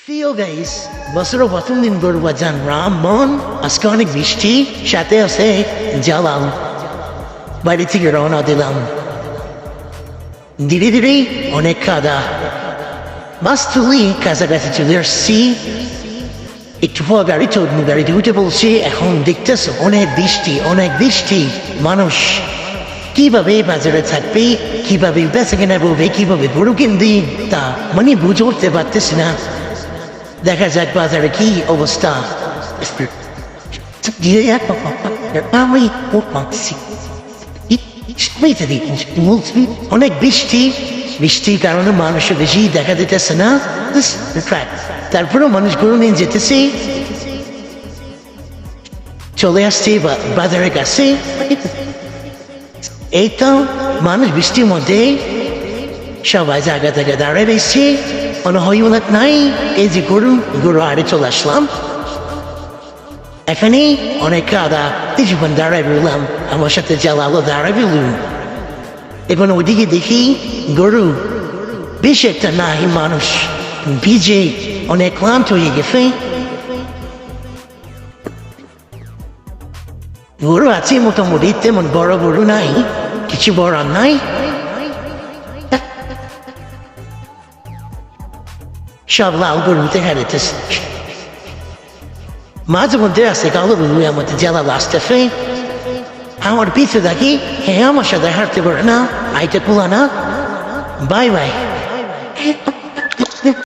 ফিও guys, বছরের প্রথম দিন গরু বাজান রাম মন আজকে অনেক বৃষ্টি, সাথে আছে জ্বালাম। বাড়ি থেকে রওনা দিলাম, ধীরে ধীরে অনেক কাদা। মাছ তুলি কাছাকাছি চলে আসছি, একটু পর গাড়িতে উঠে বলছি, এখন দেখতেছ অনেক বৃষ্টি, অনেক বৃষ্টি। মানুষ কিভাবে বাজারে থাকবে, কিভাবে বেচা কেনা করবে, কিভাবে গরু কিনবে, তা মানে বুঝে উঠতে পারতেছি না। দেখা যাক বাজারে কি অবস্থা। অনেক বৃষ্টি, বৃষ্টির কারণে মানুষের বেশি দেখা দিতেছে না। তারপরেও মানুষ গরু নিয়ে যেতেছে, চলে আসছে বাজারের কাছে। এই তো মানুষ বৃষ্টির মধ্যে সবাই জায়গা থেকে দাঁড়িয়ে রয়েছে, কোনো হইউলাক নাই। এই যে গরু আড়ে চলে আসলাম, এখানে অনেক কাদা। কিছুক্ষণ দাঁড়ায় রইলাম, আমার সাথে জ্বালালো দাঁড়ায় রইলুম। এখন ওইদিকে দেখি গরু বেশ একটা নাহি মানুষ ভিজে অনেক ক্লান্ত হয়ে গেছে। গরু আছে মোটামুটি, তেমন বড় গরু নাই, কিছু বড় নাই। সব লাল গরু দেখা যেতেছে, মাঝে মধ্যে আছে কালো গরু আমাদের জেলা আসতেছে। আমার পিছু দেখি, হ্যাঁ আমার সাথে হাঁটতে পারে না, আইটা কুলা না, বাই বাই।